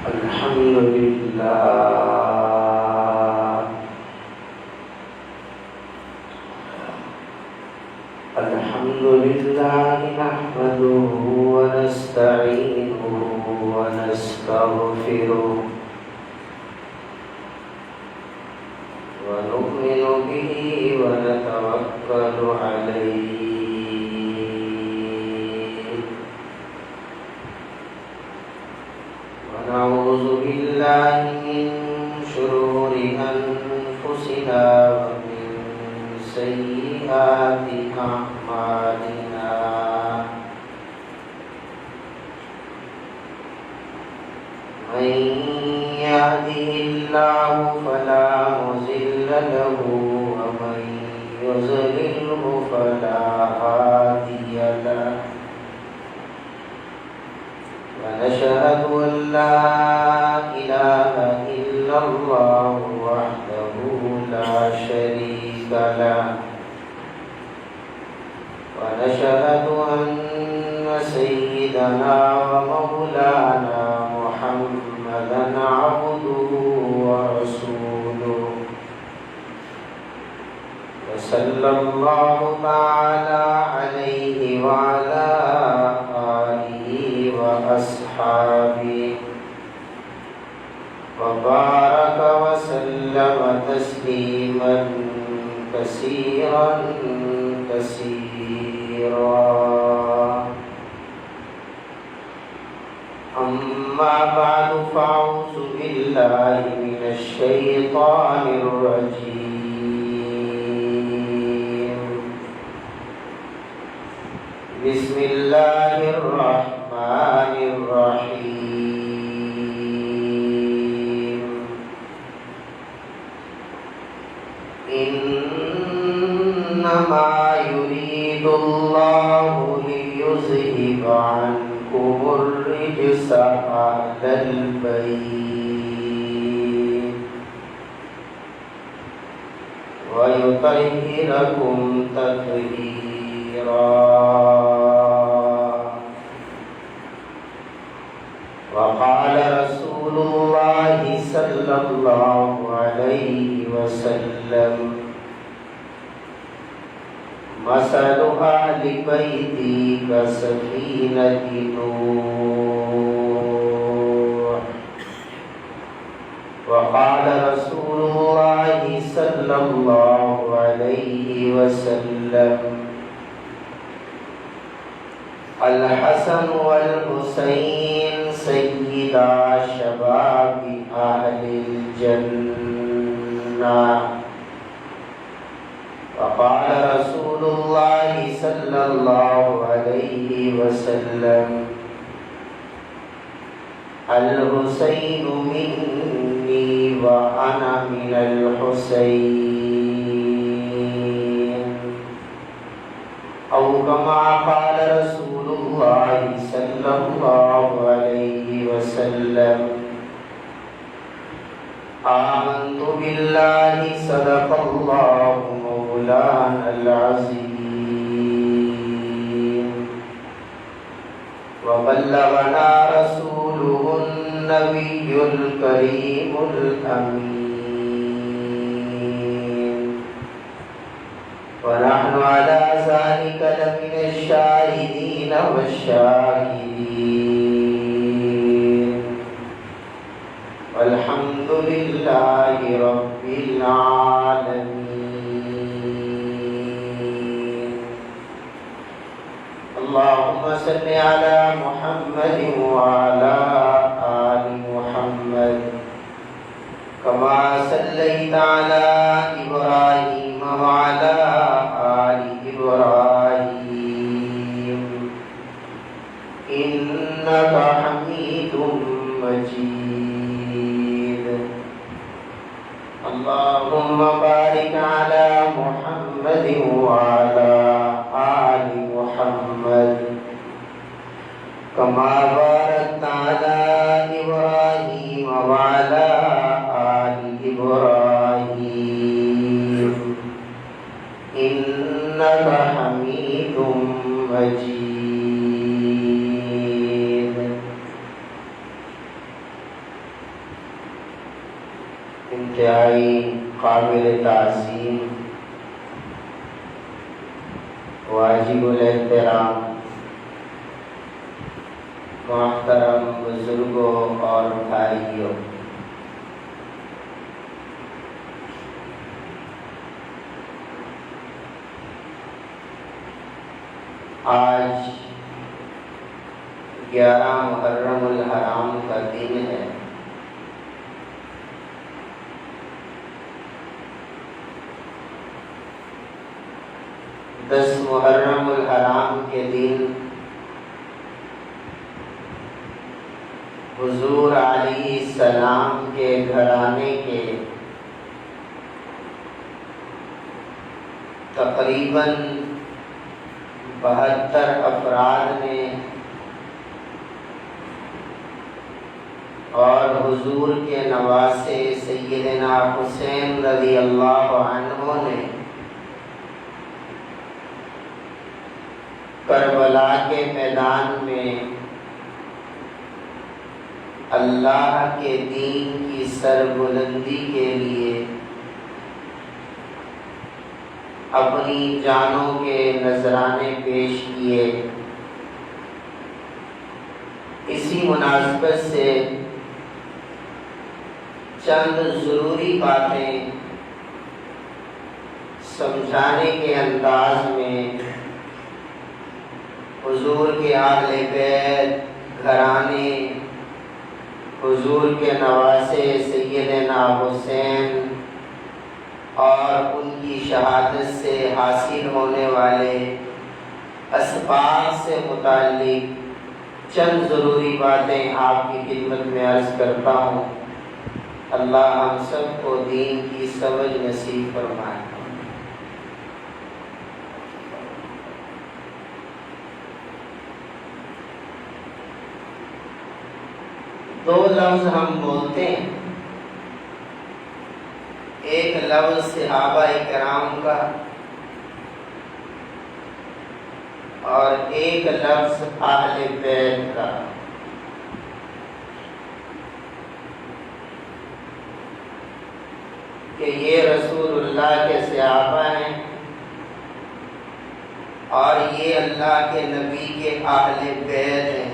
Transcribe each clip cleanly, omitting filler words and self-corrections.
الحمد لله نحمده ونستعينه ونستغفره ونؤمن به ونتوكل عليه ونعوذ بالله من شرور أنفسنا ومن سيئات أعمالنا من يهده الله فلا مضل له ومن يضلله فلا هادي له ونشهد أن لا إله إلا الله وحده لا شريك له ونشهد أن سيدنا ومولانا محمدا عبده ورسوله وصلى الله تعالى عليه وعلى آله وأصحابه وبارك وسلم تسليما كثيرا أما بعد فأعوذ بالله من الشيطان الرجيم بسم الله الرحمن الرحيم إنما يريد الله ليذهب عنكم الرجس أهل البيت ويطهركم تطهيرا وقال رسول الله صلى الله عليه وسلم مثل أهل بيتي كسفينة نوح وقال رسول الله صلى الله عليه وسلم الحسن والحسين سيدا شباب أهل الجنة وقال رسول الله صلى الله عليه وسلم الحسين مني وأنا من الحسين أو كما قال رسول الله صلى الله عليه وسلم آمنت بالله صدق الله مولانا العظيم وبلغنا رسوله النبي الكريم الأمين ونحن على ذلك لمن الشاهدين والشاهدين والحمد لله رب العالمين اللهم صل على محمد وعلى آل محمد كما صليت على إبراهيم وعلى آل إبراهيم إنك حميد مجيد اللهم بارك على محمد وعلى آل محمد كما باركت على إبراهيم وعلى آل إبراهيم إنك حميد مجيد انتہائی قابل تعظیم واجب الاحترام محترم بزرگوں اور بھائیوں، آج 11 محرم الحرام کا دن ہے۔ دس محرم الحرام کے دن حضور علیہ السلام کے گھرانے کے تقریباً 72 افراد نے اور حضور کے نواسے سیدنا حسین رضی اللہ عنہ نے کربلا کے میدان میں اللہ کے دین کی سربلندی کے لیے اپنی جانوں کے نذرانے پیش کیے۔ اسی مناسبت سے چند ضروری باتیں سمجھانے کے انداز میں حضور کے اہل بیت، گھرانے، حضور کے نواسے سیدنا حسین اور ان کی شہادت سے حاصل ہونے والے اسباب سے متعلق چند ضروری باتیں آپ کی خدمت میں عرض کرتا ہوں۔ اللہ ہم سب کو دین کی سمجھ نصیب فرمائے۔ 2 لفظ ہم بولتے ہیں، ایک لفظ صحابہ کرام کا اور ایک لفظ اہل بیت کا۔ کہ یہ رسول اللہ کے صحابہ ہیں اور یہ اللہ کے نبی کے اہل بیت ہیں۔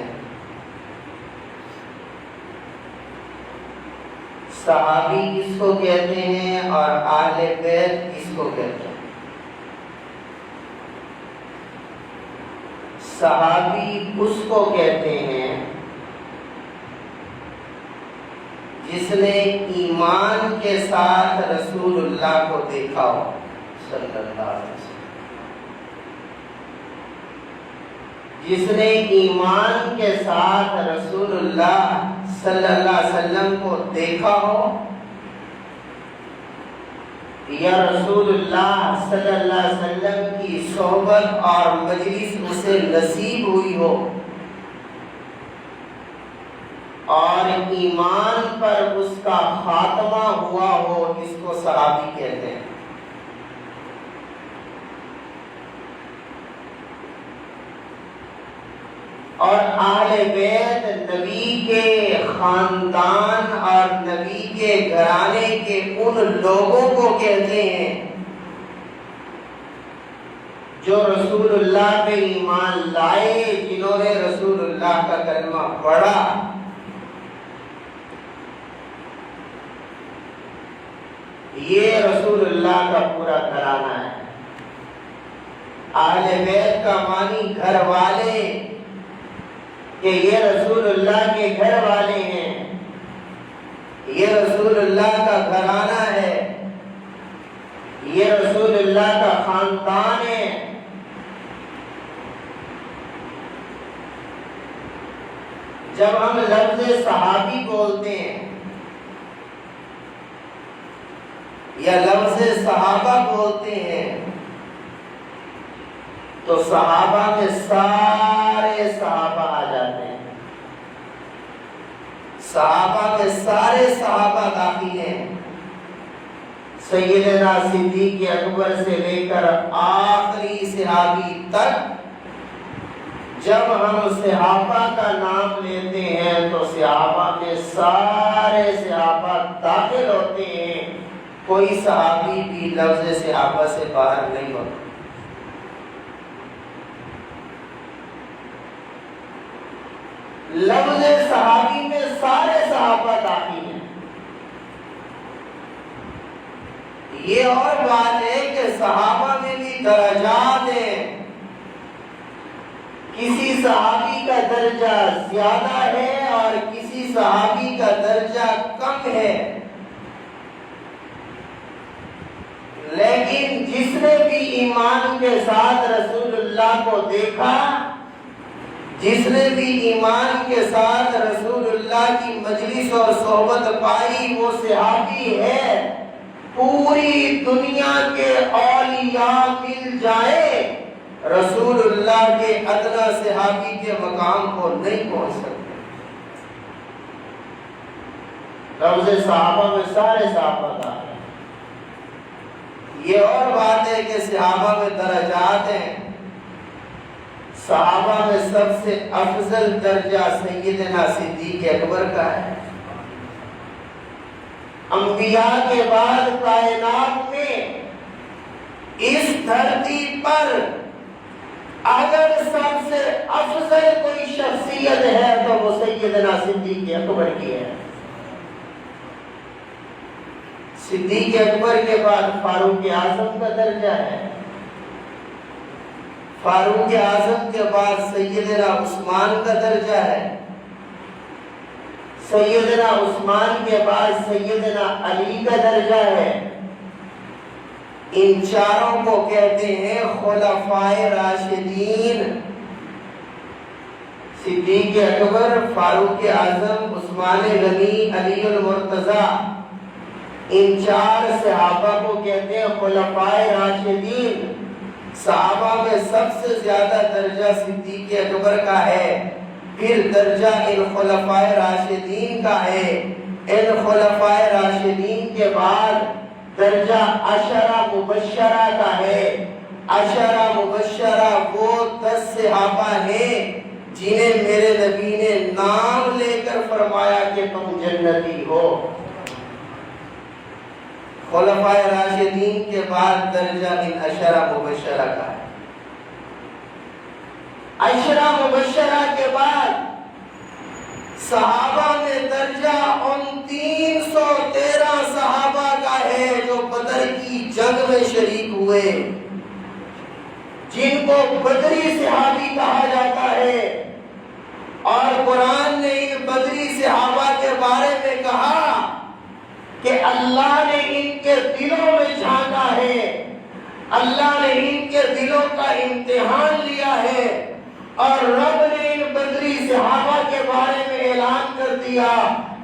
صحابی کس کو کہتے ہیں اور اہل بیت کس کو کہتے ہیں؟ صحابی اس کو کہتے ہیں جس نے ایمان کے ساتھ رسول اللہ کو دیکھا ہو صلی اللہ علیہ وسلم، جس نے ایمان کے ساتھ رسول اللہ صلی اللہ علیہ وسلم کو دیکھا ہو یا رسول اللہ صلی اللہ علیہ وسلم کی صحبت اور مجلس اسے نصیب ہوئی ہو اور ایمان پر اس کا خاتمہ ہوا ہو، اس کو صحابی کہتے ہیں۔ اور اہل بیت نبی کے خاندان اور نبی کے گھرانے کے ان لوگوں کو کہتے ہیں جو رسول اللہ پہ ایمان لائے، جنہوں نے رسول اللہ کا کلمہ پڑھا۔ یہ رسول اللہ کا پورا گھرانہ ہے۔ اہل بیت کا معنی گھر والے، کہ یہ رسول اللہ کے گھر والے ہیں، یہ رسول اللہ کا گھرانہ ہے، یہ رسول اللہ کا خاندان ہے۔ جب ہم لفظ صحابی بولتے ہیں یا لفظ صحابہ بولتے ہیں تو صحابہ میں سارے صحابہ آ جاتے ہیں، صحابہ میں سارے صحابہ داخل ہیں، سیدنا صدیق اکبر سے لے کر آخری صحابی تک جب ہم صحابہ کا نام لیتے ہیں تو صحابہ میں سارے صحابہ داخل ہوتے ہیں، کوئی صحابی بھی لفظ صحابہ سے باہر نہیں ہوتا۔ لفظ صحابی میں سارے صحابہ داخل ہیں۔ یہ اور بات ہے کہ صحابہ میں بھی درجات ہیں، کسی صحابی کا درجہ زیادہ ہے اور کسی صحابی کا درجہ کم ہے، لیکن جس نے بھی ایمان کے ساتھ رسول اللہ کو دیکھا، جس نے بھی ایمان کے ساتھ رسول اللہ کی مجلس اور صحبت پائی وہ صحابی ہے۔ پوری دنیا کے اولیاء مل جائے رسول اللہ کے ادنا صحابی کے مقام کو نہیں پہنچ سکتے۔ لفظ صحابہ میں سارے صحابہ کا ہے۔ یہ اور بات ہے کہ صحابہ میں درجات ہیں۔ صحابہ میں سب سے افضل درجہ سیدنا صدیق اکبر کا ہے۔ انبیاء کے بعد کائنات میں اس دھرتی پر اگر سب سے افضل کوئی شخصیت ہے تو وہ سیدنا صدیق اکبر کی ہے۔ صدیق اکبر کے بعد فاروق اعظم کا درجہ ہے، فاروق اعظم کے بعد سیدنا عثمان کا درجہ ہے، سیدنا عثمان کے بعد سیدنا علی کا درجہ ہے۔ ان چاروں کو کہتے ہیں خلفائے راشدین۔ صدیق اکبر، فاروق اعظم، عثمان غنی، علی المرتضی، ان چار صحابہ کو کہتے ہیں خلفائے راشدین۔ صحابہ میں سب سے زیادہ درجہ صدیق اکبر کا ہے، پھر درجہ ان خلفائے راشدین کا ہے، ان خلفائے راشدین کے بعد درجہ عشرہ مبشرہ کا ہے۔ عشرہ مبشرہ وہ 10 صحابہ ہیں جنہیں میرے نبی نے نام لے کر فرمایا کہ تم جنتی ہو۔ خلفائے راشدین کے بعد درجہ ان عشرہ مبشرہ کا ہے۔ عشرہ مبشرہ کے بعد صحابہ میں درجہ ان 313 صحابہ کا ہے جو بدر کی جنگ میں شریک ہوئے، جن کو بدری صحابی کہا جاتا ہے، اور قرآن نے ان بدری صحابہ کے بارے میں کہا کہ اللہ نے ان کے دلوں میں جھانکا ہے، اللہ نے ان کے دلوں کا امتحان لیا ہے، اور رب نے ان بدری صحابہ کے بارے میں اعلان کر دیا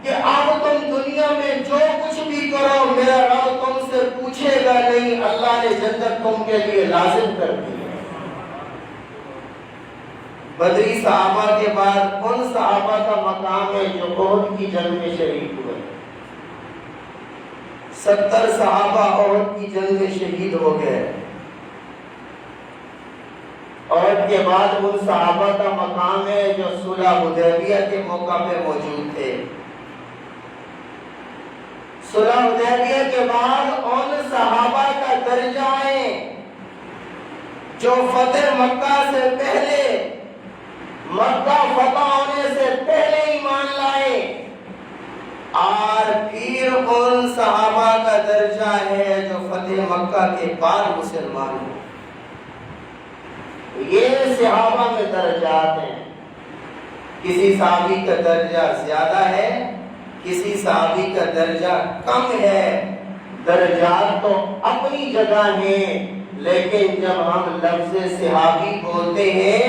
کہ اب تم دنیا میں جو کچھ بھی کرو میرا رب تم سے پوچھے گا نہیں، اللہ نے جنت تم کے لیے لازم کر دی ہے۔ بدری صحابہ کے بعد ان صحابہ کا مقام ہے جو احد کی جنگ میں شریک ہوئے۔ 70 صحابہ احد کی جنگ میں شہید ہو گئے۔ اور کے بعد ان صحابہ کا مقام ہے جو صلح حدیبیہ کے موقع پہ موجود تھے۔ صلح حدیبیہ کے بعد ان صحابہ کا درجہ ہے جو فتح مکہ سے پہلے، مکہ فتح ہونے سے پہلے ایمان لائے، اور پھر ان صحابہ کا درجہ ہے جو فتح مکہ کے بعد مسلمان ہوئے۔ یہ صحابہ میں درجات ہیں، کسی صحابی کا درجہ زیادہ ہے، کسی صحابی کا درجہ کم ہے۔ درجات تو اپنی جگہ ہیں، لیکن جب ہم لفظ صحابی بولتے ہیں،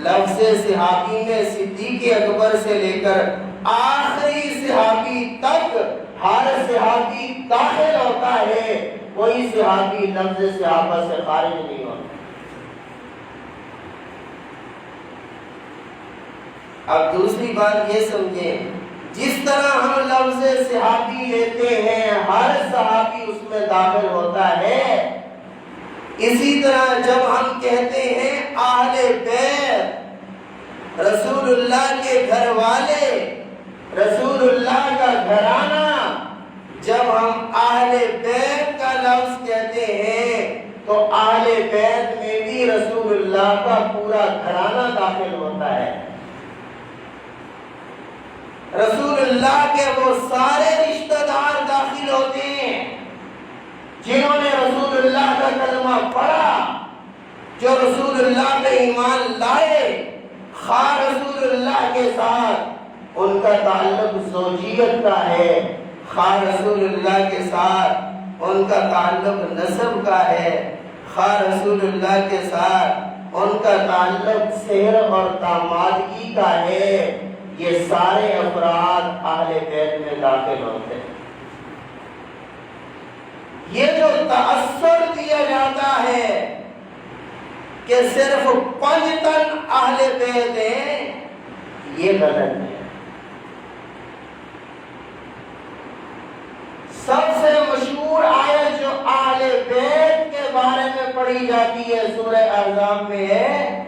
لفظ صحابی میں صدیق اکبر سے لے کر آخری صحابی تک ہر صحابی داخل ہوتا ہے، کوئی صحابی لفظ صحابہ سے خارج نہیں ہوتا۔ اب دوسری بات یہ سمجھیں، جس طرح ہم لفظ صحابی لیتے ہیں ہر صحابی اس میں داخل ہوتا ہے، اسی طرح جب ہم کہتے ہیں اہل بیت رسول اللہ کے گھر والے، رسول اللہ کا گھرانہ، جب ہم اہل بیت کا لفظ کہتے ہیں تو اہل بیت میں بھی رسول اللہ کا پورا گھرانہ داخل ہوتا ہے۔ رسول اللہ کے وہ سارے رشتہ دار داخل ہوتے ہیں جنہوں نے رسول اللہ کا کلمہ پڑھا، جو رسول اللہ پہ ایمان لائے، خواہ رسول اللہ کے ساتھ ان کا تعلق زوجیت کا ہے، خواہ رسول اللہ کے ساتھ ان کا تعلق نسب کا ہے، خواہ رسول اللہ کے ساتھ ان کا تعلق سحر اور دامادگی کا ہے، یہ سارے افراد اہل بیت میں داخل ہوتے ہیں۔ یہ جو تأثر دیا جاتا ہے کہ صرف 5 تن اہل بیت ہیں، یہ غلط ہے۔ سب سے مشہور آیت جو اہل بیت کے بارے میں پڑھی جاتی ہے سورہ احزاب میں ہے،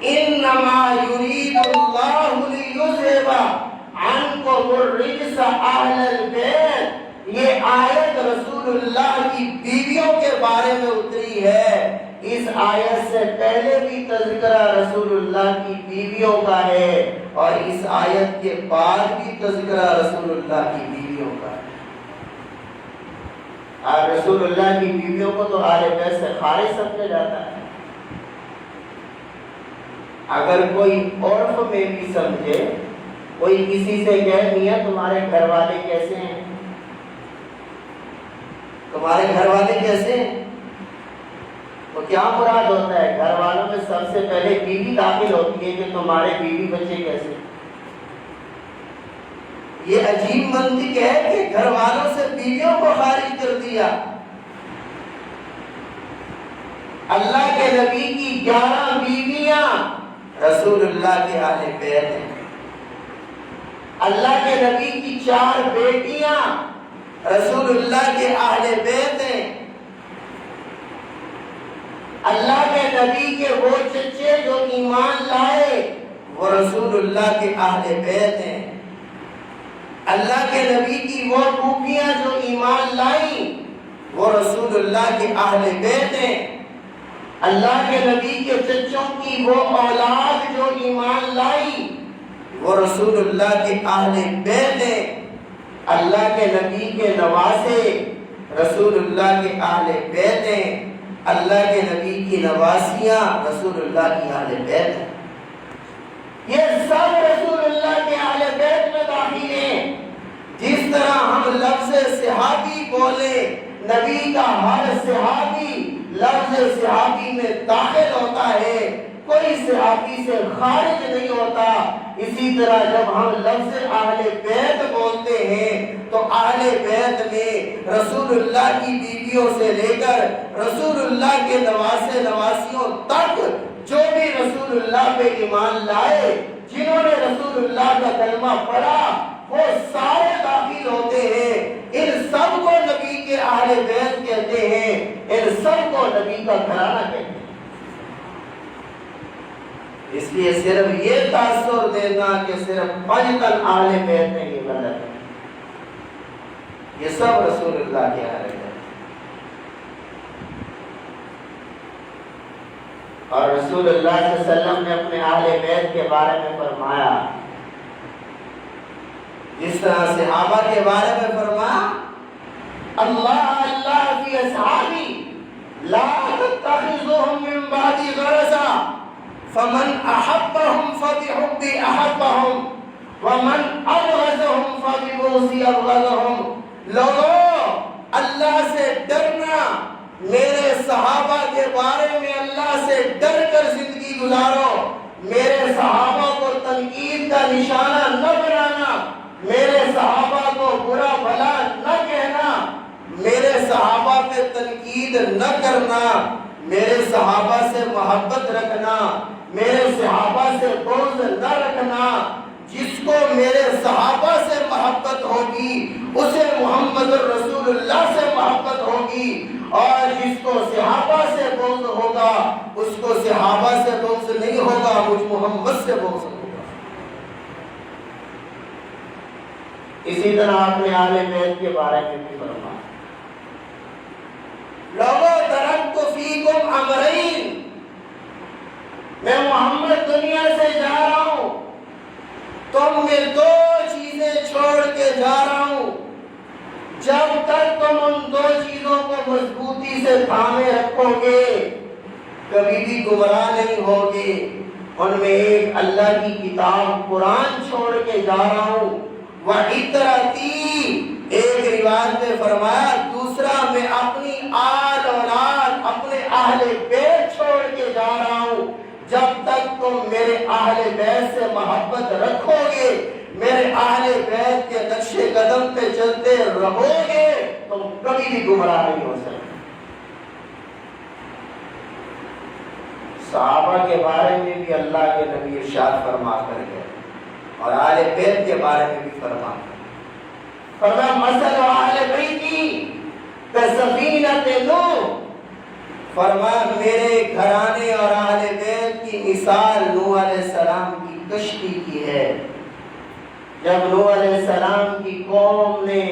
انما یرید اللہ لیذھب عنکم الرجس اہل البیت۔ یہ آیت رسول اللہ کی بیویوں کے بارے میں اتری ہے۔ اس آیت سے پہلے بھی تذکرہ رسول اللہ کی بیویوں کا ہے اور اس آیت کے بعد بھی تذکرہ رسول اللہ کی بیویوں کا ہے۔ اور رسول اللہ کی بیویوں کو تو اہل بیت سے خارج سمجھا جاتا ہے۔ اگر کوئی عرف میں بھی سمجھے، کوئی کسی سے کہہ دیا تمہارے گھر والے کیسے ہیں، تمہارے گھر والے کیسے ہیں، تو کیا مراد ہوتا ہے؟ گھر والوں میں سب سے پہلے بیوی داخل ہوتی ہے کہ تمہارے بیوی بچے کیسے ہیں۔ یہ عجیب منطق ہے کہ گھر والوں سے بیویوں کو خارج کر دیا۔ اللہ کے نبی کی 11 بیویاں رسول اللہ کے اہل بیت ہیں۔ اللہ کے نبی کی 4 بیٹیاں رسول اللہ کے اہل بیت ہیں۔ اللہ کے نبی کے وہ چچے جو ایمان لائے وہ رسول اللہ کے اہل بیت ہیں۔ اللہ کے نبی کی وہ پھوپھیاں جو ایمان لائیں وہ رسول اللہ کے اہل بیت ہیں۔ اللہ کے نبی کے چچوں کی وہ اولاد جو ایمان لائی وہ رسول اللہ کے اہل بیت ہیں۔ اللہ کے نبی کے نواسے رسول اللہ کے اہل بیت ہیں۔ اللہ کے نبی کی نواسیاں رسول اللہ کی اہل بیت ہیں۔ یہ سب رسول اللہ کے اہل بیت میں داخل ہیں۔ جس طرح ہم لفظ صحابی بولے، نبی کا ہر صحابی لفظ صحابی میں داخل ہوتا ہے، کوئی صحابی سے خارج نہیں ہوتا۔ اسی طرح جب ہم لفظ اہل بیت بولتے ہیں تو اہل بیت میں رسول اللہ کی بیویوں سے لے کر رسول اللہ کے نواسے نواسیوں تک جو بھی رسول اللہ پہ ایمان لائے، جنہوں نے رسول اللہ کا کلمہ پڑھا، وہ سارے داخل ہوتے ہیں۔ ان سب کو نبی کے اہل بیت کہتے ہیں، ان سب کو نبی کا گھرانہ کہتے ہیں۔ اس لیے صرف یہ تاثر دینا کہ صرف 5 تن اہل بیت ہیں، یہ غلط ہے۔ یہ سب رسول اللہ کے اہل بیت۔ اور رسول اللہ صلی اللہ علیہ وسلم نے اپنے اہل بیت کے بارے میں فرمایا، جس طرح صحابہ کے بارے میں فرمایا، اللہ فی اصحابی لا تتخذوهم من بعدی غرضا فمن احبهم فبحبی احبهم ومن ابغضهم فببغضی ابغضهم۔ لوگوں، اللہ سے ڈرنا، میرے صحابہ کے بارے میں اللہ سے ڈر کر زندگی گزارو، میرے صحابہ کو تنقید کا نشانہ نہ بنانا، میرے صحابہ کو برا بھلا نہ کہنا، میرے صحابہ پہ تنقید نہ کرنا، میرے صحابہ سے محبت رکھنا، میرے صحابہ سے بغض نہ رکھنا۔ جس کو میرے صحابہ سے محبت ہوگی اسے محمد رسول اللہ سے محبت ہوگی، اور جس کو صحابہ سے بغض ہوگا اس کو صحابہ سے بغض نہیں ہوگا، مجھ محمد سے بغض ہوگا۔ اسی طرح آپ نے اہل بیت کے بارے میں بھی فرمایا، لوگوں ترکت فیکم امرین، میں محمد دنیا سے جا رہا ہوں، تم میں دو چیزیں چھوڑ کے جا رہا ہوں، جب تک تم ان دو چیزوں کو مضبوطی سے تھامے رکھو گے کبھی بھی گمراہ نہیں ہوگے۔ ان میں ایک اللہ کی کتاب قرآن چھوڑ کے جا رہا ہوں، وَعِتْرَتِي ایک روایت میں فرمایا، دوسرا میں اپنی آل اولاد اپنے اہل بیت چھوڑ کے جا رہا ہوں۔ جب تک تم میرے اہل بیت سے محبت رکھو گے، میرے اہل بیت کے نقش قدم پہ چلتے رہو گے، تم کبھی بھی گمراہ نہیں ہو سکتے۔ صحابہ کے بارے میں بھی اللہ کے نبی ارشاد فرما کر گئے اور اہل بیت کے بارے میں بھی فرما مثل اہل بیتی کسفینۃ نوح، فرمایا میرے گھرانے اور اہل بیت کی مثال نوح علیہ السلام کی کشتی کی ہے۔ جب نوح علیہ السلام کی قوم نے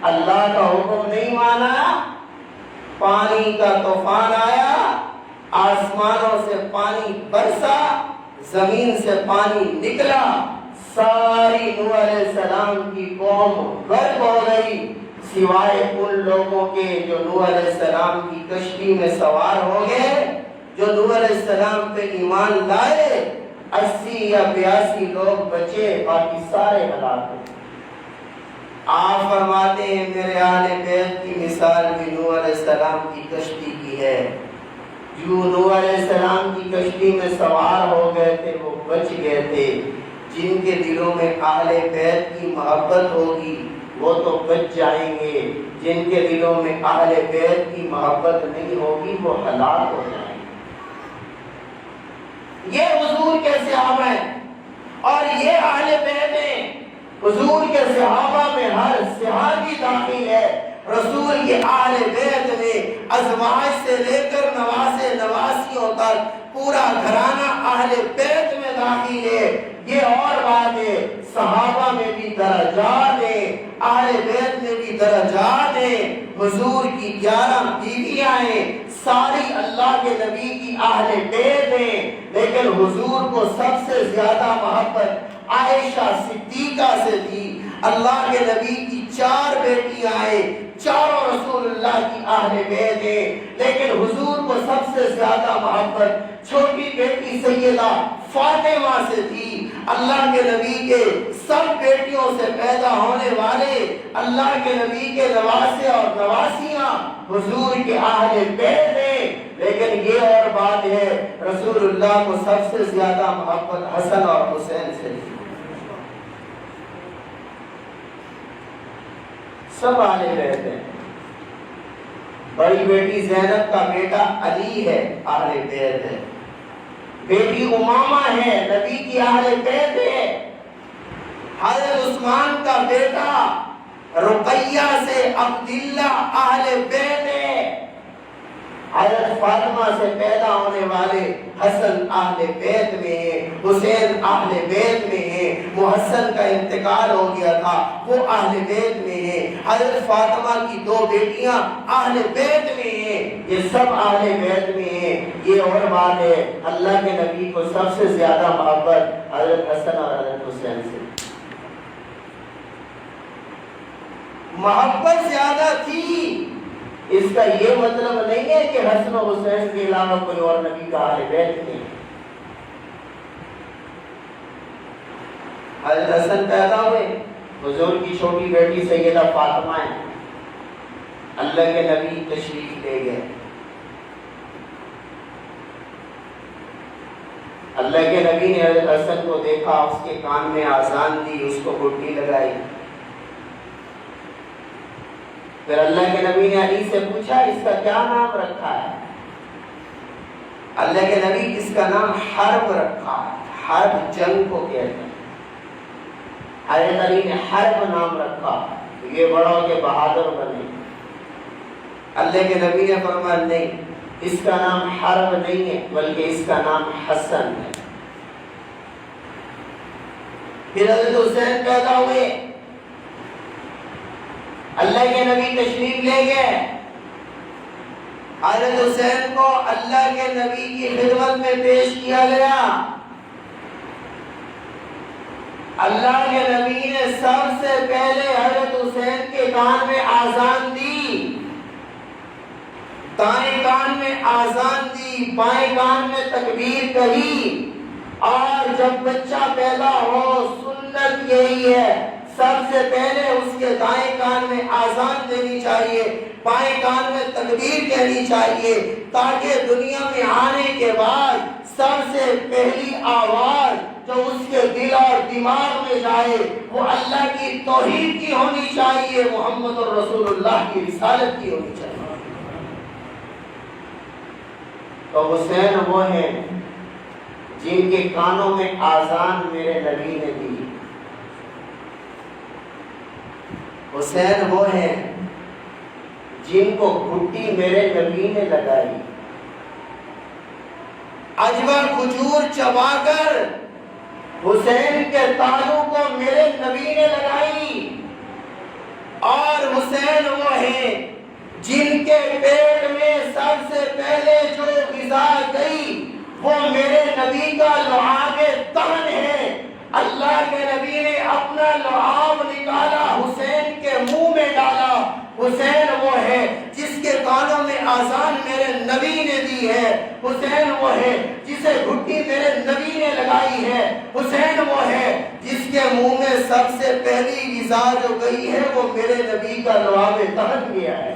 اللہ کا حکم نہیں مانا، پانی کا طوفان آیا، آسمانوں سے پانی برسا، زمین سے پانی نکلا، ساری نوح علیہ السلام کی قوم غرق ہو گئی، سوائے ان لوگوں کے جو نوح علیہ السلام کی کشتی میں سوار ہو گئے، جو نوح علیہ السلام پہ ایمان لائے، 80 یا 82 لوگ بچے، باقی سارے ہلاک ہوئے۔ آپ فرماتے ہیں میرے اہل بیت کی مثال بھی نوح علیہ السلام کی کشتی کی ہے۔ جو نوح علیہ السلام کی کشتی میں سوار ہو گئے تھے وہ بچ گئے تھے، جن کے دلوں میں اہل بیت کی محبت ہوگی وہ تو بچ جائیں گے، جن کے دلوں میں اہل بیت کی محبت نہیں ہوگی وہ ہلاک ہو جائیں گے۔ یہ حضور کے صحابہ ہیں اور یہ اہل بیت ہیں۔ حضور کے صحابہ میں ہر صحابی داخل ہے، رسول کے اہل بیت میں ازواج سے لے کر نواسے نواسیوں تک پورا گھرانہ اہل بیت میں داخل ہے۔ یہ اور بات ہے، صحابہ میں بھی درجات ہیں، اہل بیت میں بھی درجات ہیں۔ حضور کی 11 بیویاں ہیں، ساری اللہ کے نبی کی اہل بیت ہیں، لیکن حضور کو سب سے زیادہ محبت عائشہ صدیقہ سے تھی۔ اللہ کے نبی کی 4 بیٹیاں ہیں، چاروں رسول اللہ کی اہل بیت ہیں، لیکن حضور کو سب سے زیادہ محبت چھوٹی بیٹی سیدہ فاطمہ سے تھی۔ اللہ کے نبی کے سب بیٹیوں سے پیدا ہونے والے اللہ کے نبی کے نواسے اور نواسیاں حضور کے اہل بیت ہیں، لیکن یہ اور بات ہے رسول اللہ کو سب سے زیادہ محبت حسن اور حسین سے تھی۔ سب اہل بیت ہیں۔ بڑی بیٹی زینب کا بیٹا علی ہے، اہل بیت ہے۔ بیٹی امامہ ہے، نبی کی اہل بیت ہے۔ حضرت عثمان کا بیٹا رقیہ سے عبداللہ اہل بیت ہے۔ حضرت فاطمہ سے پیدا ہونے والے حسن اہل بیت میں ہے، حسین اہل بیت میں ہے، محسن کا انتقال ہو گیا تھا وہ اہل بیت میں ہے، حضرت فاطمہ کی 2 بیٹیاں اہل بیت میں ہیں، یہ سب اہل بیت میں ہیں۔ یہ اور بات ہے اللہ کے نبی کو سب سے زیادہ محبت حضرت حسن اور حضرت حسین سے، محبت زیادہ تھی۔ اس کا یہ مطلب نہیں ہے کہ حسن و حسین کے علاوہ کوئی اور نبی کا اہل بیت نہیں۔ حضرت حسن پیدا ہوئے، حضور کی چھوٹی بیٹی سیدہ فاطمہ ہے، اللہ کے نبی تشریف لے گئے، اللہ کے نبی نے حضرت حسن کو دیکھا، اس کے کان میں آذان دی، اس کو گھٹی لگائی۔ پھر اللہ کے نبی نے علی سے پوچھا اس کا کیا نام رکھا ہے؟ اللہ کے نبی اس کا نام حرب رکھا ہے، حرب جنگ کو کہتے ہیں۔ حضرت علی نے حرب نام رکھا، یہ بڑا ہو کے بہادر بنے۔ اللہ کے نبی نے فرمایا نہیں، اس کا نام حرب نہیں ہے بلکہ اس کا نام حسن ہے۔ پھر حضرت حسین پیدا ہوئے، اللہ کے نبی تشریف لے گئے، حضرت حسین کو اللہ کے نبی کی خدمت میں پیش کیا گیا۔ اللہ کے نبی نے سب سے پہلے حضرت حسین کے کان میں آذان دی، دائیں کان میں آذان دی، بائیں کان میں تکبیر کہی، اور جب بچہ پیدا ہو سنت یہی ہے سب سے پہلے اس کے دائیں کان میں آذان دینی چاہیے، بائیں کان میں تکبیر کہنی چاہیے، تاکہ دنیا میں آنے کے بعد سب سے پہلی آواز جو اس کے دل اور دماغ میں جائے وہ اللہ کی توحید کی ہونی چاہیے، محمد رسول اللہ کی رسالت کی ہونی چاہیے۔ تو حسین وہ ہیں جن کے کانوں میں آذان میرے نبی نے دی، حسین وہ ہیں جن کو گھٹی میرے نبی نے لگائی، اجور کھجور چبا کر حسین کے تالو کو میرے نبی نے لگائی، اور حسین وہ ہیں جن کے پیٹ میں سب سے پہلے جو غذا گئی وہ میرے نبی کا لعاب دہن ہے۔ اللہ کے نبی نے اپنا لعاب نکالا حسین کے منہ میں ڈالا۔ حسین وہ ہے جس کے کانوں میں آذان میرے نبی نے دی ہے، حسین وہ ہے جسے گھٹی میرے نبی نے لگائی ہے، حسین وہ ہے جس کے منہ میں سب سے پہلی غذا جو گئی ہے وہ میرے نبی کا لعاب دہن گیا ہے۔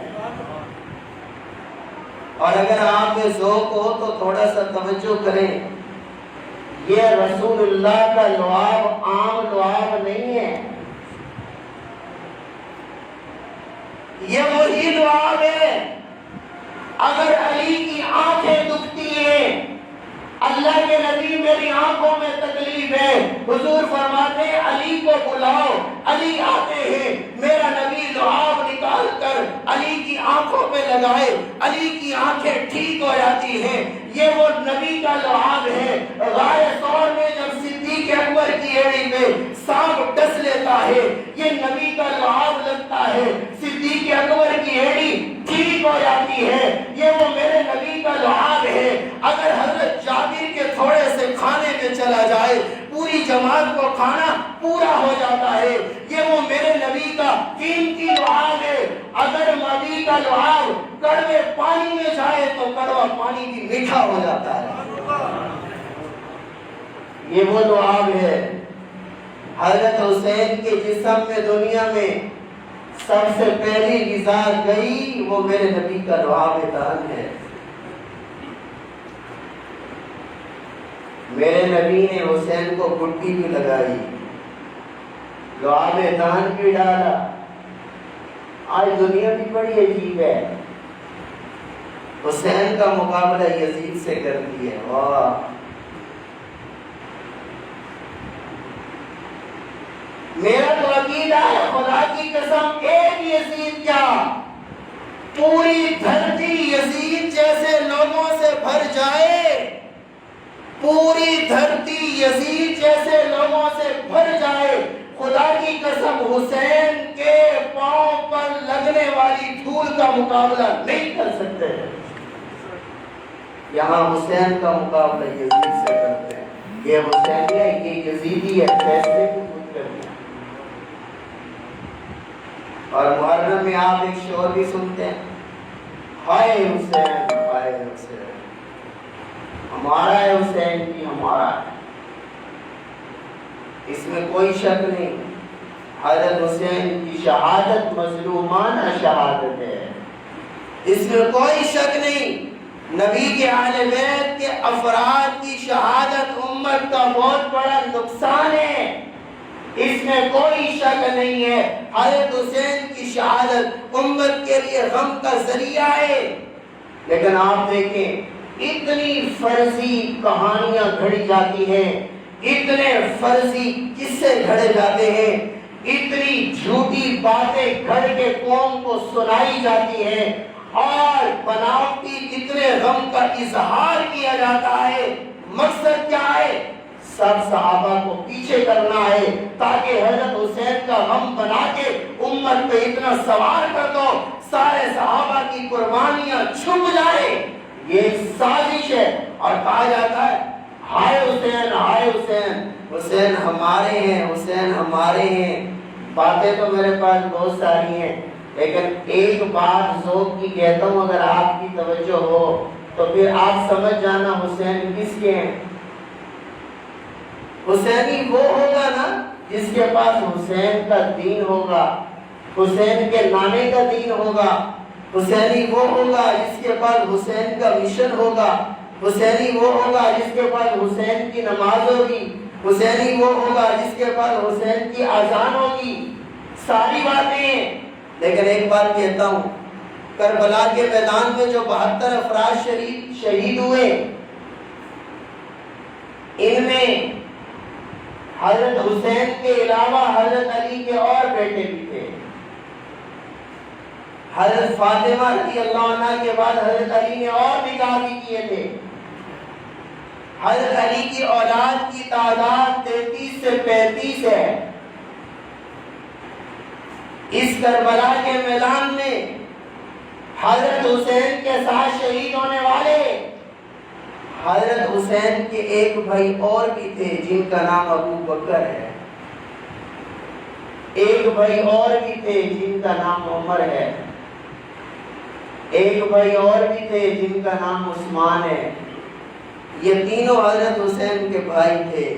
اور اگر آپ میں ذوق ہو تو تھوڑا سا توجہ کریں، یہ رسول اللہ کا لعاب عام لعاب نہیں ہے، یہ وہی لعاب ہے۔ اگر علی کی آنکھیں دکھتی ہیں، اللہ کے نبی میری آنکھوں میں تکلیف ہے، حضور فرماتے ہیں علی کو بلاؤ، علی آتے ہیں، میرا نبی لعاب نکال کر علی کی آنکھوں پہ لگائے، علی کی آنکھیں ٹھیک ہو جاتی ہیں۔ یہ وہ نبی کا لعاب ہے۔ غار ثور میں جب صدیق اکبر کی ایڑی پہ سانپ ڈس لیتا ہے، یہ نبی کا لعاب لگتا ہے، صدیق اکبر کی ایڑی ٹھیک ہو جاتی ہے، یہ وہ میرے نبی کا لعاب ہے۔ اگر حضرت جابر کے تھوڑے سے کھانے میں چلا جائے پوری جماعت کو کھانا پورا ہو جاتا ہے، یہ وہ میرے نبی کا قیمتی لعاب ہے۔ اگر نبی کا لعاب کڑوے پانی میں جائے تو کڑوا پانی بھی میٹھا ہو جاتا ہے، یہ وہ لعاب ہے۔ حضرت حسین کے جسم میں دنیا میں سب سے پہلی غذا گئی وہ میرے نبی کا لعاب دہن ہے۔ میرے نبی نے حسین کو گھٹی بھی لگائی، لعاب دہن بھی ڈالا۔ آج دنیا بھی بڑی عجیب ہے، حسین کا مقابلہ یزید سے کرتی ہے، واہ! میرا تو عقیدہ ہے خدا کی قسم ایک یزید کیا پوری دھرتی یزید جیسے لوگوں سے بھر جائے، پوری دھرتی یزید جیسے لوگوں سے بھر جائے، خدا کی قسم حسین کے پاؤں پر لگنے والی دھول کا مقابلہ نہیں کر سکتے۔ یہاں حسین کا مقابلہ یزید سے کرتے ہیں، یہ حسینی ہے، یہ یزیدی ہے، فیصلے کو خود کرتے ہیں۔ اور محرم میں آپ ایک شعر بھی سنتے ہیں، ہائے حسین ہائے حسین، ہمارا ہے حسین کی ہمارا ہے۔ اس میں کوئی شک نہیں، حضرت حسین کی شہادت مظلومانہ شہادت ہے، اس میں کوئی شک نہیں۔ نبی کے اہل بیت کے افراد کی شہادت امت کا بہت بڑا نقصان ہے، اس میں کوئی شک نہیں ہے۔ حضرت حسین کی شہادت امت کے لیے غم کا ذریعہ ہے، لیکن آپ دیکھیں اتنی فرضی کہانیاں گھڑی جاتی ہیں، اتنے فرضی قصے گھڑے جاتے ہیں، اتنی جھوٹی باتیں گھڑ کے قوم کو سنائی جاتی ہیں۔ اور بناوٹی کتنے غم کا اظہار کیا جاتا ہے. مقصد کیا ہے؟ سب صحابہ کو پیچھے کرنا ہے تاکہ حضرت حسین کا غم بنا کے امت پہ اتنا سوار کر دو سارے صحابہ کی قربانیاں چھپ جائیں. یہ سازش ہے. اور کہا جاتا ہے ہائے حسین ہائے حسین، حسین ہمارے ہیں، حسین ہمارے ہیں. باتیں تو میرے پاس بہت ساری ہیں، لیکن ایک بات ذوق کی کہتا ہوں، اگر آپ کی توجہ ہو تو پھر آپ سمجھ جانا حسین کس کے ہیں. حسینی وہ ہوگا نا جس کے پاس حسین کا دین ہوگا، حسین کے نانے کا دین ہوگا. حسینی وہ ہوگا جس کے پاس حسین کا مشن ہوگا. حسینی وہ ہوگا جس کے پاس حسین کی نماز ہوگی. حسینی وہ ہوگا جس کے پاس حسین کی اذان ہوگی. ساری باتیں. لیکن ایک بات کہتا ہوں، کربلا کے میدان میں جو 72 افراد شہید ہوئے، ان میں حضرت حسین کے علاوہ حضرت علی کے اور بیٹے بھی تھے. حضرت فاطمہ رضی اللہ عنہ کے بعد حضرت علی نے اور نکاح بھی کیے تھے. حضرت علی کی اولاد کی تعداد 33 سے 35 ہے. اس کربلا کے میدان میں حضرت حسین کے ساتھ شہید ہونے والے حضرت حسین کے ایک بھائی اور بھی تھے جن کا نام ابو بکر ہے. ایک بھائی اور بھی تھے جن کا نام عمر ہے. ایک بھائی اور بھی تھے جن کا نام عثمان ہے. یہ تینوں حضرت حسین کے بھائی تھے.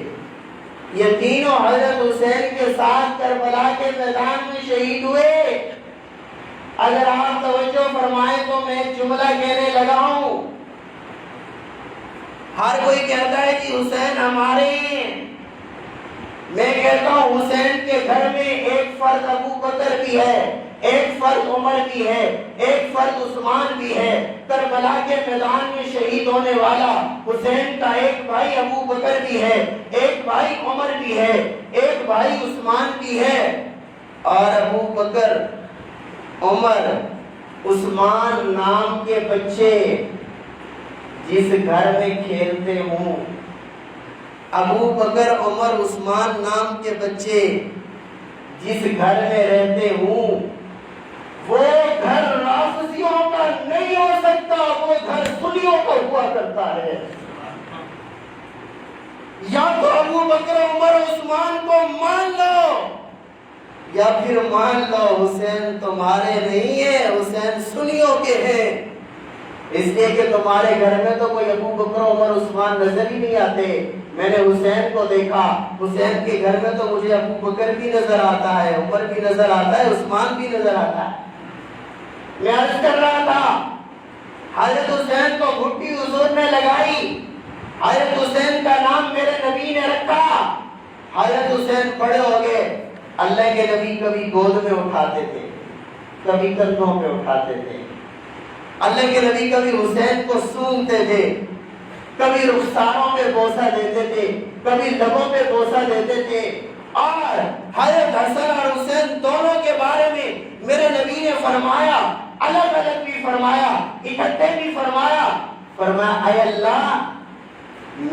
یہ تینوں حضرت حسین کے ساتھ کربلا کے میدان میں شہید ہوئے. اگر آپ توجہ فرمائیں تو میں ایک جملہ کہنے لگا ہوں. ہر کوئی کہتا ہے کہ حسین ہمارے ہیں. میں کہتا ہوں حسین کے گھر میں ایک فرد ابو بکر بھی ہے، ایک فرد عمر بھی ہے، ایک فرد عثمان بھی ہے. کربلا کے میدان میں شہید ہونے والا حسین کا ایک بھائی ابو بکر بھی ہے، ایک بھائی عمر بھی ہے، ایک بھائی عثمان بھی ہے. اور ابو بکر، عمر، عثمان نام کے بچے جس گھر میں کھیلتے ہوں، ابو بکر، عمر، عثمان نام کے بچے جس گھر میں رہتے ہوں، وہ گھر رافضیوں کا نہیں ہو سکتا، وہ گھر سنیوں کا ہوا کرتا ہے. یا تو ابو بکر، عمر، عثمان کو مان لو یا پھر مان لو حسین تمہارے نہیں ہے، حسین سنیوں کے ہیں. اس لیے کہ تمہارے گھر میں تو کوئی ابو بکر، عمر، عثمان نظر ہی نہیں آتے. میں نے حسین کو دیکھا، حسین کے گھر میں تو مجھے ابو بکر بھی نظر آتا ہے، عمر بھی نظر آتا ہے، عثمان بھی نظر آتا ہے. میں عرض کر رہا تھا حضرت حسین کو گھٹی حضور نے لگائی. حضرت حسین کا نام میرے نبی نے رکھا. حضرت حسین بڑے ہو گئے. اللہ کے نبی کبھی گود میں اٹھاتے تھے، کبھی کندھوں پہ اٹھاتے تھے. اللہ کے نبی کبھی حسین کو سونگتے تھے، کبھی رخساروں پہ بوسہ دیتے تھے، کبھی لبوں پہ بوسہ دیتے تھے. اور حضرت حسن اور حسین دونوں کے بارے میں میرے نبی نے فرمایا، الگ الگ بھی فرمایا، اکٹھے بھی فرمایا. فرمایا اے اللہ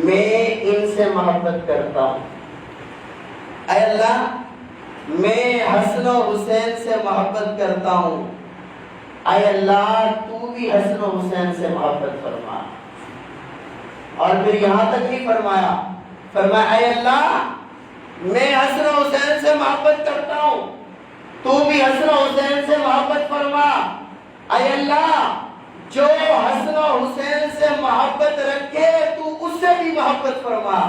میں ان سے محبت کرتا ہوں، اے اللہ میں حسن و حسین سے محبت کرتا ہوں، اے اللہ تو بھی حسن و حسین سے محبت فرما. اور پھر یہاں تک نہیں فرمایا، فرمایا اے اللہ میں حسن و حسین سے محبت کرتا ہوں، تو بھی حسن و حسین سے محبت فرما. اے اللہ جو حسن و حسین سے محبت رکھے تو اس سے بھی محبت فرما.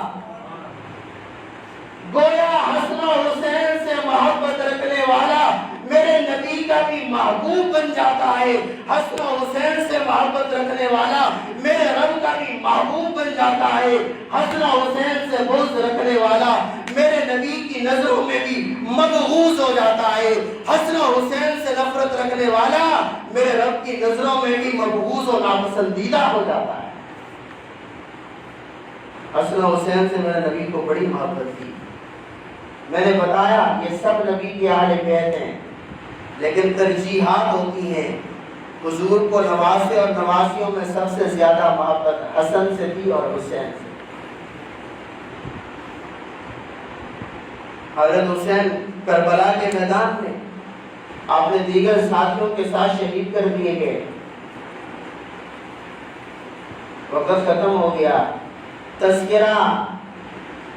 گویا حسن و حسین سے محبت رکھنے والا میرے نبی کا بھی محبوب بن جاتا ہے. حسن و حسین سے محبت رکھنے والا میرے رب کا بھی محبوب بن جاتا ہے. حسن و حسین سے بغض رکھنے والا میرے نبی کی نظروں میں بھی مبغوض ہو جاتا ہے. حسن و حسین سے نفرت رکھنے والا میرے رب کی نظروں میں بھی مبغوض و ناپسندیدہ ہو جاتا ہے. حسن و حسین سے میرے نبی کو بڑی محبت تھی. میں نے بتایا یہ سب نبی کے اہل بیت ہیں، لیکن ترجیحات ہوتی ہیں. حضور کو نواسے اور نواسیوں میں سب سے زیادہ محبت حسن سے تھی اور حسین سے۔ حضرت حسین کربلا کے میدان میں آپ نے دیگر ساتھیوں کے ساتھ شہید کر دیے گئے، وقت ختم ہو گیا۔ تذکرہ،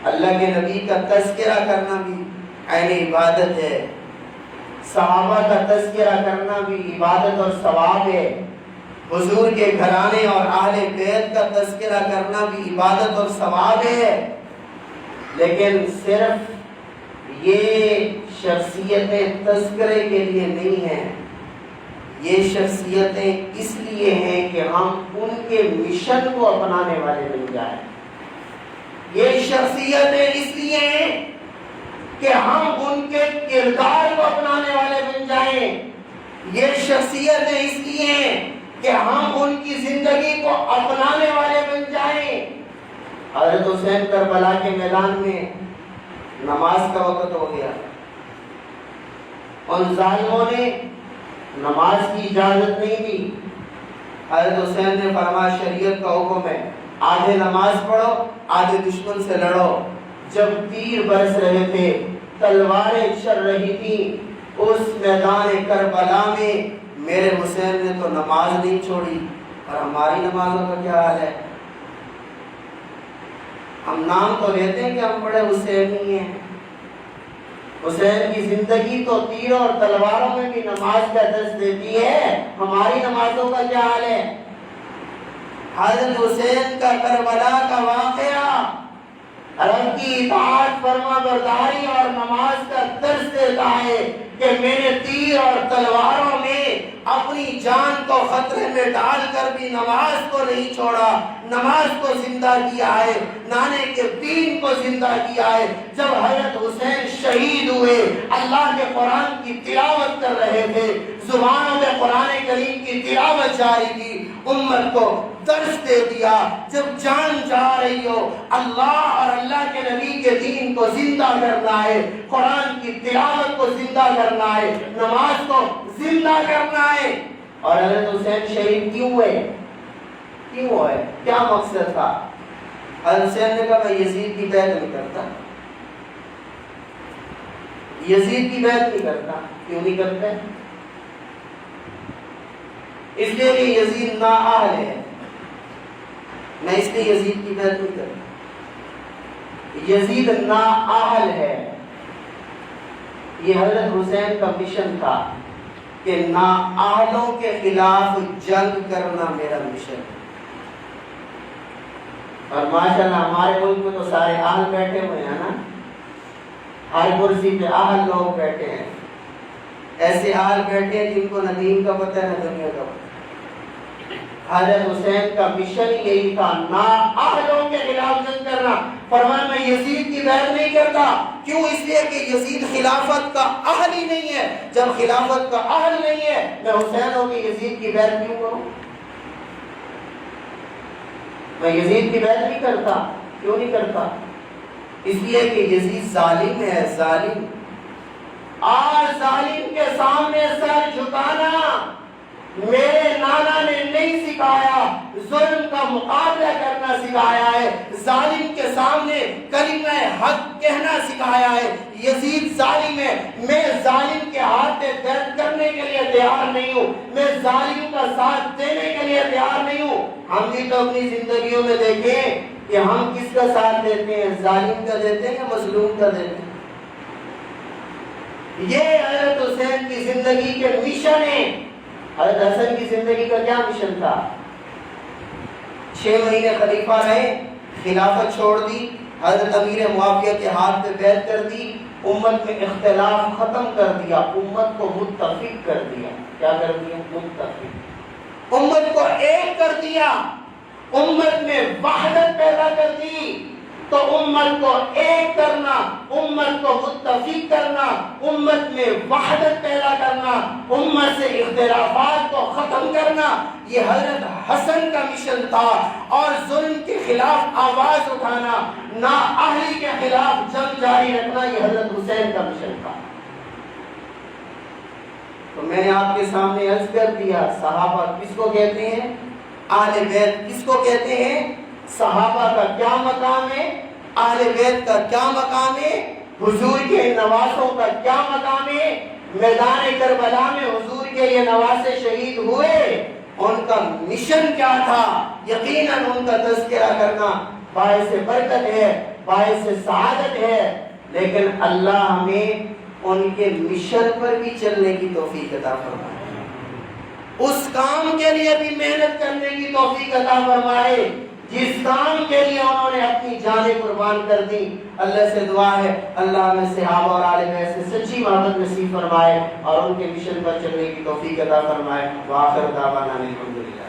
اللہ کے نبی کا تذکرہ کرنا بھی عین عبادت ہے، صحابہ کا تذکرہ کرنا بھی عبادت اور ثواب ہے، حضور کے گھرانے اور اہل بیت کا تذکرہ کرنا بھی عبادت اور ثواب ہے۔ لیکن صرف یہ شخصیتیں تذکرے کے لیے نہیں ہیں، یہ شخصیتیں اس لیے ہیں کہ ہم ان کے مشن کو اپنانے والے بن جائیں۔ یہ شخصیتیں اس لیے ہیں کہ ہم ان کے کردار کو اپنانے والے بن جائیں۔ یہ شخصیتیں اس لیے ہیں کہ ہم ان کی زندگی کو اپنانے والے بن جائیں۔ حضرت حسین کربلا کے میدان میں نماز کا وقت ہو گیا، ان ظالموں نے نماز کی اجازت نہیں دی۔ حضرت حسین نے فرمایا شریعت کا حکم ہے، آدھے نماز پڑھو آدھے دشمن سے لڑو۔ جب تیر برس رہے تھے، تلواریں چل رہی تھیں، اس میدان کربلا میں میرے حسین نے تو نماز نہیں چھوڑی۔ اور ہماری نمازوں کا کیا حال ہے؟ ہم نام تو لیتے ہیں کہ ہم بڑے حسینی ہیں، حسین کی زندگی تو تیروں اور تلواروں میں بھی نماز کا درس دیتی ہے، ہماری نمازوں کا کیا حال ہے؟ حضرت حسین کا کربلا کا واقعہ رب کی اطاعت، فرما برداری اور نماز کا درس دیتا ہے کہ میں نے تیر اور تلواروں میں اپنی جان کو خطرے میں ڈال کر بھی نماز کو نہیں چھوڑا، نماز کو زندہ کیا ہے، نانے کے دین کو زندہ کیا ہے۔ جب حضرت حسین شہید ہوئے، اللہ کے قرآن کی تلاوت کر رہے تھے، زبانوں میں قرآن کریم کی تلاوت جاری تھی، امت کو درس دے دیا۔ جب جان جا رہی ہو، اللہ اور اللہ کے نبی کے دین کو زندہ کرنا ہے، قرآن کی تلاوت کو زندہ کرنا ہے، نماز کو زندہ کرنا ہے۔ اور حضرت حسین شہید کیوں ہوئے؟ کیوں ہوئے؟ کیا مقصد تھا؟ حضرت حسین نے کہا میں یزید کی بیعت نہیں کرتا، یزید کی بیعت نہیں کرتا۔ کیوں نہیں کرتے؟ اس لیے کہ یزید نااہل ہے، میں اس لیے یزید کی بیعت نہیں کرتا، یزید نااہل ہے۔ یہ حضرت حسین کا مشن تھا کہ نااہلوں کے خلاف جنگ کرنا میرا مشن ہے۔ اور ماشاءاللہ ہمارے ملک میں تو سارے اہل بیٹھے ہوئے ہیں نا، ہر کرسی پہ اہل لوگ بیٹھے ہیں، ایسے اہل بیٹھے ہیں جن کو نہ دین کا پتہ ہے نہ دنیا کا پتہ۔ حضرت حسین کا مشن یہی تھا، نااہلوں کے خلاف جنگ کرنا۔ فرمایا میں یزید کی بیعت نہیں کرتا، کیوں؟ اس لیے کہ یزید خلافت کا اہل ہی نہیں ہے۔ جب خلافت کا اہل نہیں ہے، میں حسین ہو کے یزید کی بیعت کیوں کروں؟ میں یزید کی بیعت نہیں کرتا۔ کیوں نہیں کرتا؟ اس لیے کہ یزید ظالم ہے، ظالم، اور ظالم کے سامنے سر جھکانا میرے نانا نے نہیں سکھایا، ظلم کا مقابلہ کرنا سکھایا ہے، ظالم کے سامنے کلمہ حق کہنا سکھایا ہے۔ یزید ظالم ہے، میں ظالم کے ہاتھ میں درد کرنے کے لیے تیار نہیں ہوں، میں ظالم کا ساتھ دینے کے لیے تیار نہیں ہوں۔ ہم بھی تو اپنی زندگیوں میں دیکھیں کہ ہم کس کا ساتھ دیتے ہیں، ظالم کا دیتے ہیں یا مظلوم کا دیتے ہیں۔ یہ حضرت حسین کی زندگی کے مشن ہیں۔ حضرت حسن کی زندگی کا کیا مشن تھا؟ 6 مہینے خلیفہ رہے، خلافت چھوڑ دی، حضرت امیر معاویہ کے ہاتھ پہ بیعت کر دی، امت میں اختلاف ختم کر دیا، امت کو متفق کر دیا۔ کیا کر دیا؟ متفق، امت کو ایک کر دیا، امت میں وحدت پیدا کر دی۔ تو امت کو ایک کرنا، امت کو متفق کرنا، امت میں وحدت پیدا کرنا، امت سے اختلافات کو ختم کرنا، یہ حضرت حسن کا مشن تھا۔ اور ظلم کے خلاف آواز اٹھانا، نااہلی کے خلاف جنگ جاری رکھنا، یہ حضرت حسین کا مشن تھا۔ تو میں نے آپ کے سامنے عرض کر دیا صحابہ کس کو کہتے ہیں، اہل بیت کس کو کہتے ہیں، صحابہ کا کیا مقام ہے، اہل بیت کا کیا مقام ہے، حضور کے نواسوں کا کیا مقام ہے۔ میدان کربلا میں حضور کے یہ نواسے شہید ہوئے، ان کا مشن کیا تھا، یقیناً ان کا تذکرہ کرنا باعث برکت ہے، باعث سعادت ہے، لیکن اللہ ہمیں ان کے مشن پر بھی چلنے کی توفیق عطا فرمائے، اس کام کے لیے بھی محنت کرنے کی توفیق عطا فرمائے جس کام کے لیے انہوں نے اپنی جانیں قربان کر دی۔ اللہ سے دعا ہے اللہ ہمیں صحابہ اور آل بیت سے سچی محبت نصیب فرمائے اور ان کے مشن پر چلنے کی توفیق عطا فرمائے۔ وآخر دعوانا الحمدللہ۔